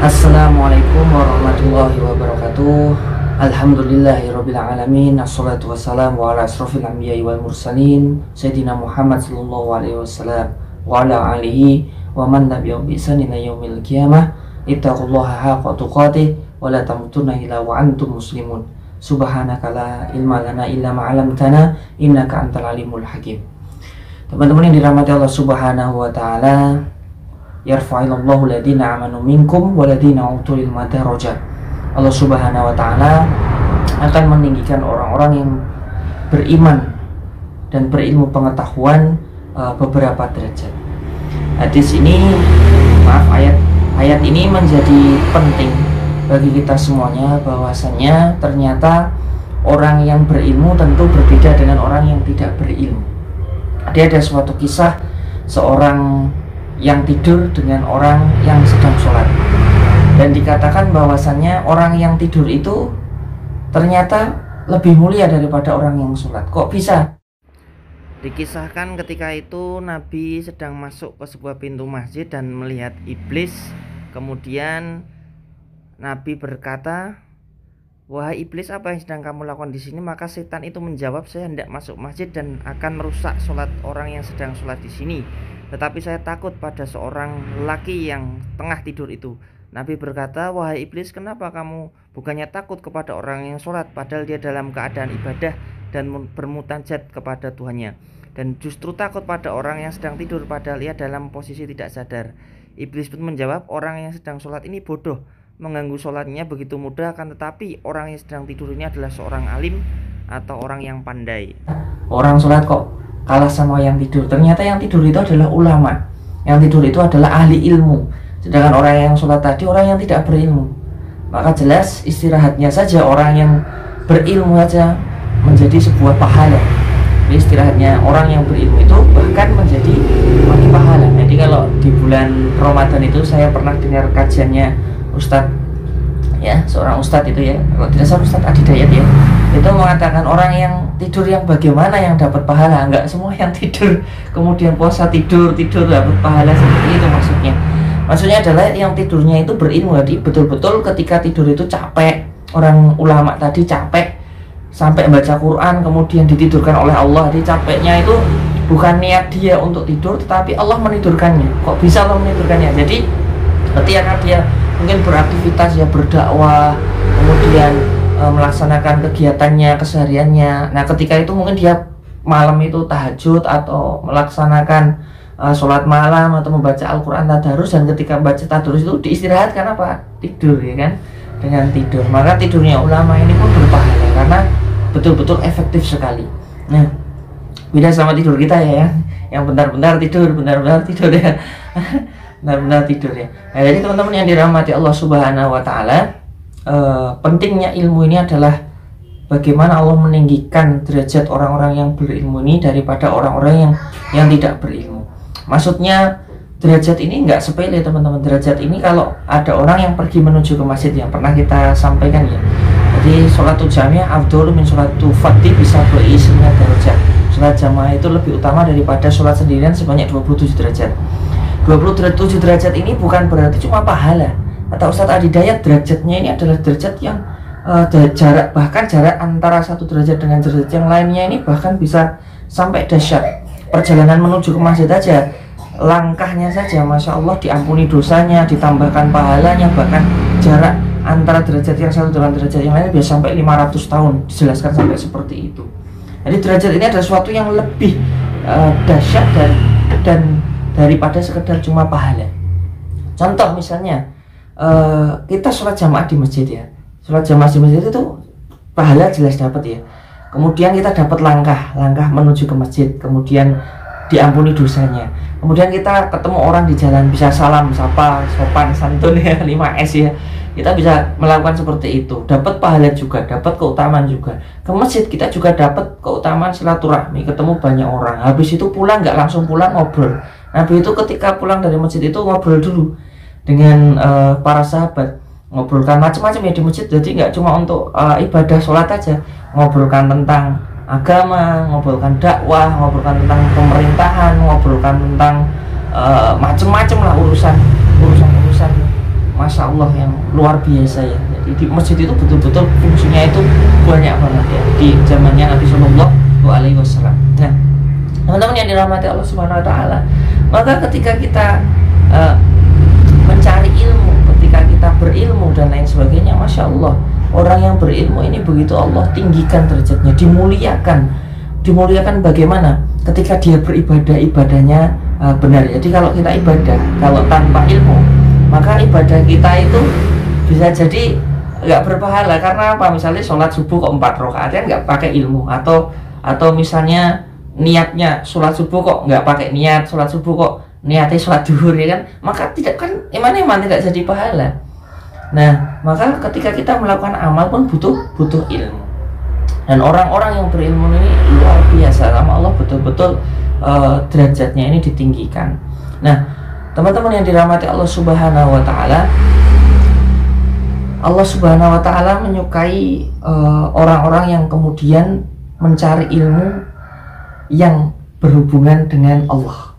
Assalamualaikum warahmatullahi wabarakatuh. Alhamdulillahirabbil alamin. Assalatu wassalamu ala asrofil anbiya'i wal mursalin Sayyidina Muhammad sallallahu alaihi wasallam wa ala alihi wa man tabi'ahum bi ihsan ila yaumil qiyamah. Ittaqullaha haqqa tuqatih wa la tamutunna illa wa antum muslimun. Subhanaka la ilma lana illa ma 'allamtana innaka antal alimul hakim. Teman-teman yang dirahmati Allah Subhanahu wa taala, yarfa'illahu ladina amanu minkum waladina utul ilma darajat. Allah Subhanahu wa taala akan meninggikan orang-orang yang beriman dan berilmu pengetahuan beberapa derajat. Hadis ini, ayat ini menjadi penting bagi kita semuanya, bahwasannya ternyata orang yang berilmu tentu berbeda dengan orang yang tidak berilmu. Ada suatu kisah seorang yang tidur dengan orang yang sedang sholat, dan dikatakan bahwasannya orang yang tidur itu ternyata lebih mulia daripada orang yang sholat. Kok bisa? Dikisahkan ketika itu Nabi sedang masuk ke sebuah pintu masjid dan melihat iblis. Kemudian Nabi berkata, "Wahai iblis, apa yang sedang kamu lakukan di sini?" Maka setan itu menjawab, "Saya hendak masuk masjid dan akan merusak sholat orang yang sedang sholat di sini. Tetapi saya takut pada seorang lelaki yang tengah tidur itu." Nabi berkata, "Wahai iblis, kenapa kamu bukannya takut kepada orang yang sholat, padahal dia dalam keadaan ibadah dan bermunajat kepada Tuhannya, dan justru takut pada orang yang sedang tidur padahal ia dalam posisi tidak sadar?" Iblis pun menjawab, "Orang yang sedang sholat ini bodoh. Mengganggu sholatnya begitu mudah, akan tetapi orang yang sedang tidur ini adalah seorang alim atau orang yang pandai." Orang sholat kok kalah sama yang tidur? Ternyata yang tidur itu adalah ulama, yang tidur itu adalah ahli ilmu, sedangkan orang yang sholat tadi orang yang tidak berilmu. Maka jelas istirahatnya saja orang yang berilmu saja menjadi sebuah pahala. Jadi istirahatnya orang yang berilmu itu bahkan menjadi pahala. Jadi kalau di bulan Ramadan itu saya pernah dengar kajiannya Ustadz, ya, seorang Ustadz itu, ya, kalau tidak salah Ustadz Adi Dayat, ya, itu mengatakan orang yang tidur yang bagaimana yang dapat pahala. Enggak semua yang tidur kemudian puasa tidur dapat pahala seperti itu maksudnya. Maksudnya adalah yang tidurnya itu berilmu. Jadi betul-betul ketika tidur itu capek. Orang ulama tadi capek sampai baca Quran kemudian ditidurkan oleh Allah. Jadi capeknya itu bukan niat dia untuk tidur, tetapi Allah menidurkannya. Kok bisa Allah menidurkannya? Jadi ketika dia mungkin beraktivitas, ya, berdakwah, kemudian melaksanakan kegiatannya kesehariannya. Nah, ketika itu mungkin dia malam itu tahajud atau melaksanakan sholat malam atau membaca Al-Quran tadarus, dan ketika baca tadarus itu diistirahatkan apa? Tidur, ya kan? Dengan tidur. Maka tidurnya ulama ini pun berpahala karena betul-betul efektif sekali. Nah, beda sama tidur kita, ya, yang bentar-bentar tidur, ya. Benar-benar tidur, ya. Nah, jadi teman-teman yang dirahmati Allah Subhanahu wa taala, pentingnya ilmu ini adalah bagaimana Allah meninggikan derajat orang-orang yang berilmu ini daripada orang-orang yang tidak berilmu. Maksudnya derajat ini enggak sepele, teman-teman. Derajat ini kalau ada orang yang pergi menuju ke masjid, yang pernah kita sampaikan, ya. Jadi sholatul jamiah afdhalu min sholatul fardhi bisa berisnya derajat. Sholat jamaah itu lebih utama daripada sholat sendirian sebanyak 27 derajat. 27 derajat ini bukan berarti cuma pahala. Kata Ustadz Adi Dayat, derajatnya ini adalah derajat yang bahkan jarak antara satu derajat dengan derajat yang lainnya ini bahkan bisa sampai dahsyat. Perjalanan menuju ke masjid aja, langkahnya saja, Masya Allah, diampuni dosanya, ditambahkan pahalanya. Bahkan jarak antara derajat yang satu dengan derajat yang lain bisa sampai 500 tahun, dijelaskan sampai seperti itu. Jadi derajat ini adalah sesuatu yang lebih dahsyat dan daripada sekedar cuma pahala. Contoh misalnya, kita sholat jamaah di masjid, ya. Sholat jamaah di masjid itu pahala jelas dapat, ya. Kemudian kita dapat langkah menuju ke masjid, kemudian diampuni dosanya. Kemudian kita ketemu orang di jalan, bisa salam, sapa, sopan, santun, ya, 5S, ya. Kita bisa melakukan seperti itu, dapat pahala juga, dapat keutamaan juga. Ke masjid kita juga dapat keutamaan silaturahmi, ketemu banyak orang. Habis itu pulang, nggak langsung pulang, ngobrol. Nabi itu ketika pulang dari masjid itu ngobrol dulu dengan para sahabat, ngobrolkan macam-macam, ya, di masjid. Jadi nggak cuma untuk ibadah sholat aja, ngobrolkan tentang agama, ngobrolkan dakwah, ngobrolkan tentang pemerintahan, ngobrolkan tentang macam-macam lah urusan masya Allah yang luar biasa ya. Jadi di masjid itu betul-betul fungsinya itu banyak banget ya di zamannya Nabi Shallallahu Alaihi Wasallam. Nah, teman-teman yang dirahmati Allah Subhanahu Wa Taala, maka ketika kita mencari ilmu, ketika kita berilmu dan lain sebagainya, masya Allah, orang yang berilmu ini begitu Allah tinggikan derajatnya, dimuliakan bagaimana? Ketika dia beribadah, ibadahnya benar. Jadi kalau kita ibadah, kalau tanpa ilmu, maka ibadah kita itu bisa jadi nggak berpahala. Karena apa? Misalnya sholat subuh kok 4 rakaat kan nggak pakai ilmu, atau misalnya niatnya sholat subuh kok nggak pakai niat, sholat subuh kok niatnya sholat duhur, ya kan? Maka tidak kan iman tidak jadi pahala. Nah, maka ketika kita melakukan amal pun butuh ilmu. Dan orang-orang yang berilmu ini luar biasa, sama Allah betul-betul derajatnya ini ditinggikan. Nah, teman-teman yang dirahmati Allah Subhanahu Wa Taala, Allah Subhanahu Wa Taala menyukai orang-orang yang kemudian mencari ilmu yang berhubungan dengan Allah.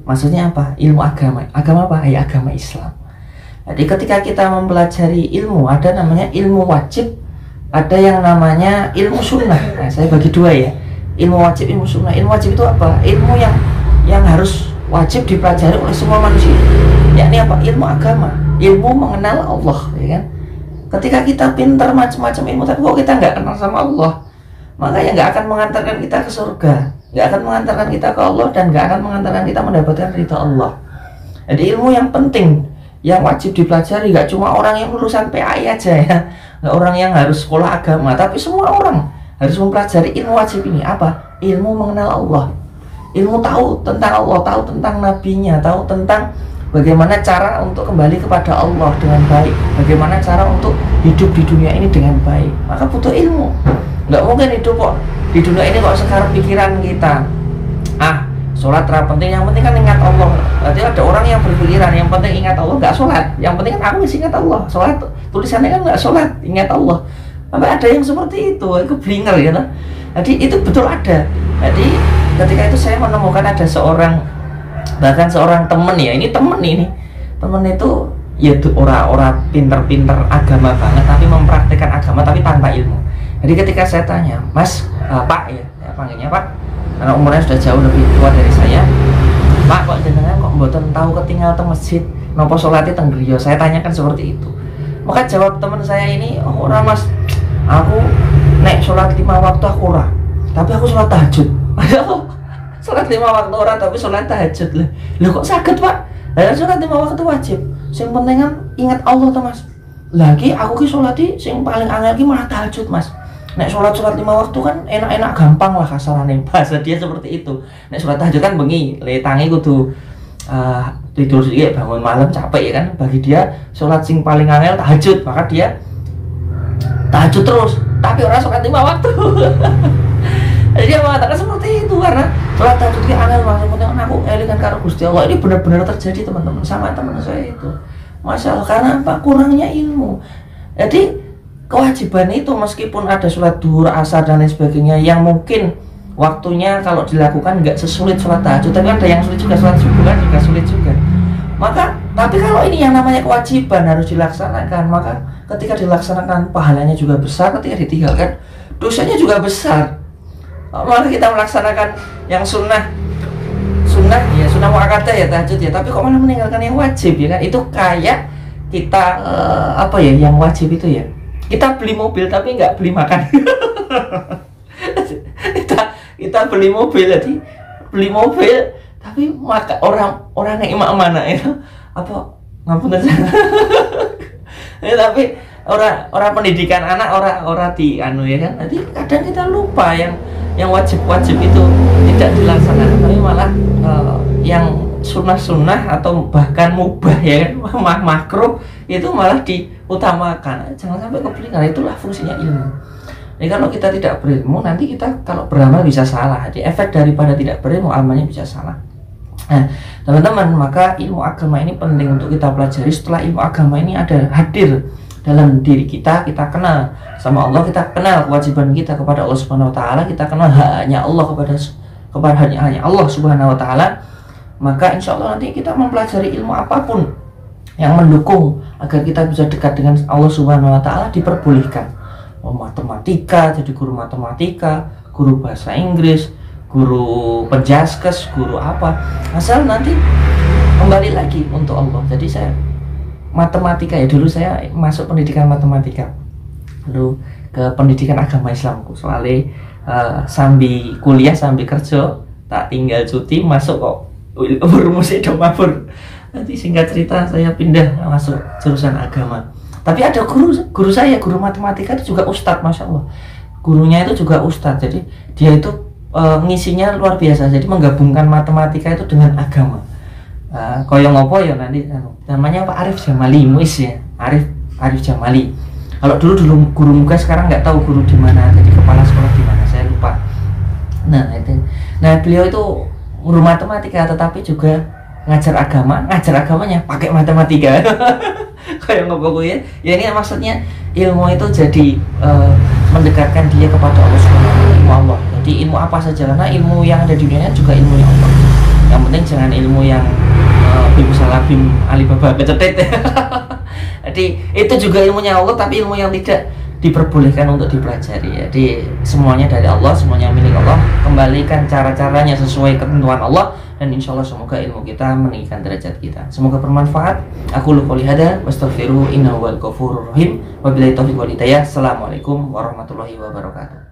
Maksudnya apa? Ilmu agama. Agama apa? Ya, agama Islam. Jadi ketika kita mempelajari ilmu, ada namanya ilmu wajib, ada yang namanya ilmu sunnah. Nah, saya bagi dua ya, ilmu wajib, ilmu sunnah. Ilmu wajib itu apa? Ilmu yang harus wajib dipelajari oleh semua manusia. Yakni apa? Ilmu agama, ilmu mengenal Allah, ya kan? Ketika kita pintar macam-macam ilmu, tapi kok kita nggak kenal sama Allah, maka ya nggak akan mengantarkan kita ke surga, nggak akan mengantarkan kita ke Allah, dan nggak akan mengantarkan kita mendapatkan ridha Allah. Jadi ilmu yang penting, yang wajib dipelajari, nggak cuma orang yang lulusan PAI aja ya, nggak orang yang harus sekolah agama, tapi semua orang harus mempelajari ilmu wajib ini. Apa? Ilmu mengenal Allah, ilmu tahu tentang Allah, tahu tentang nabinya, tahu tentang bagaimana cara untuk kembali kepada Allah dengan baik, bagaimana cara untuk hidup di dunia ini dengan baik. Maka butuh ilmu. Nggak mungkin hidup kok di dunia ini kok sekarang pikiran kita, sholat terlalu penting, yang penting kan ingat Allah. Berarti ada orang yang berpikiran yang penting ingat Allah, nggak sholat, yang penting kan aku masih ingat Allah. Sholat tulisannya kan nggak sholat, ingat Allah. Sampai ada yang seperti itu blinger ya. Jadi itu betul ada. Jadi ketika itu saya menemukan ada bahkan seorang temen ya, ini temen itu ya orang pinter-pinter agama banget, tapi mempraktekkan agama tapi tanpa ilmu. Jadi ketika saya tanya, Mas, Pak ya panggilnya Pak, karena umurnya sudah jauh lebih tua dari saya, Pak, kok jenengan kok mboten tahu ketinggal teng masjid, nopo sholatnya teng griya? Saya tanyakan seperti itu. Maka jawab teman saya ini, oh ora Mas, aku nek sholat 5 waktu aku ora, tapi aku sholat tahajud. Sholat 5 waktu ora tapi sholat tahajud lah. Loh kok sakit Pak? Lah sholat 5 waktu wajib. Sing penting kan ingat Allah tuh Mas. Lagi aku ki sholati sing paling angel ki malah tahajud Mas. Nek sholat 5 waktu kan enak-enak gampang lah kasarane, bahasa dia seperti itu. Nek sholat tahajud kan bengi, tangi kudu tidur sedikit, bangun malam capek ya kan. Bagi dia sholat sing paling angel tahajud, maka dia tahajud terus, tapi orang sholat 5 waktu. Jadi dia mengatakan seperti itu, karena sholat tahajud ki angel banget, penting aku elingan karo Gusti Allah. Ini benar-benar terjadi teman-teman, sama teman saya itu. Masya Allah, karena apa? Kurangnya ilmu. Jadi kewajiban itu meskipun ada sholat duhur, asar dan lain sebagainya yang mungkin waktunya kalau dilakukan nggak sesulit sholat tahajud, tapi ada yang sulit juga, sholat subuh kan juga sulit juga. Maka tapi kalau ini yang namanya kewajiban harus dilaksanakan, maka ketika dilaksanakan pahalanya juga besar, ketika ditinggalkan dosanya juga besar. Malah kita melaksanakan yang sunnah ya, sunnah muakkadah ya tahajud ya, tapi kok malah meninggalkan yang wajib ya kan? Itu kayak kita yang wajib itu ya, kita beli mobil tapi nggak beli makan. kita beli mobil, jadi beli mobil tapi maka orang yang imam mana itu apa ngampun aja. Tapi orang pendidikan anak orang di anu ya kan. Nanti kadang kita lupa yang wajib itu tidak dilaksanakan, tapi malah yang sunnah atau bahkan mubah ya kan, makruh itu malah diutamakan. Jangan sampai keblinger, itulah fungsinya ilmu. Jadi kalau kita tidak berilmu, nanti kita kalau beramal bisa salah. Jadi efek daripada tidak berilmu, amalnya bisa salah. Nah teman-teman, maka ilmu agama ini penting untuk kita pelajari. Setelah ilmu agama ini hadir dalam diri kita kenal sama Allah, kita kenal kewajiban kita kepada Allah Subhanahu Wa Taala, kita kenal hanya Allah kepada hanya Allah Subhanahu Wa Taala. Maka insya Allah nanti kita mempelajari ilmu apapun yang mendukung agar kita bisa dekat dengan Allah Subhanahu wa taala diperbolehkan. Matematika, jadi guru matematika, guru bahasa Inggris, guru penjaskes, guru apa, asal nanti kembali lagi untuk Allah. Jadi saya matematika ya, dulu saya masuk pendidikan matematika, lalu ke pendidikan agama Islamku, soalnya sambil kuliah sambil kerja tak tinggal cuti masuk kok rumus itu mabur. Nanti singkat cerita saya pindah masuk jurusan agama. Tapi ada guru saya, guru matematika itu juga ustadz, masya Allah. Gurunya itu juga ustadz, jadi dia itu ngisinya luar biasa. Jadi menggabungkan matematika itu dengan agama. Koyo ngopo ya nanti namanya Pak Arif Jamali, Muis ya, Arif Jamali. Kalau dulu guru muka, sekarang nggak tahu guru di mana, jadi kepala sekolah di mana saya lupa. Nah itu, nah beliau itu guru matematika tetapi juga ngajar agamanya pakai matematika. Kayak ngobrol ya ini maksudnya ilmu itu jadi mendekatkan dia kepada Allah Subhanahu. Jadi ilmu apa saja, karena ilmu yang ada di dunia juga ilmu yang Allah. Yang penting jangan ilmu yang bim salah bim Alibaba kecetet. Jadi itu juga ilmunya Allah, tapi ilmu yang tidak diperbolehkan untuk dipelajari. Jadi semuanya dari Allah, semuanya milik Allah. Kembalikan cara-caranya sesuai ketentuan Allah, dan insya Allah semoga ilmu kita meninggikan derajat kita. Semoga bermanfaat. Aku qouli hada wastaghfiruhu innahu huwal ghafurur rahim. Wabillahi taufiq wal hidayah. Assalamualaikum warahmatullahi wabarakatuh.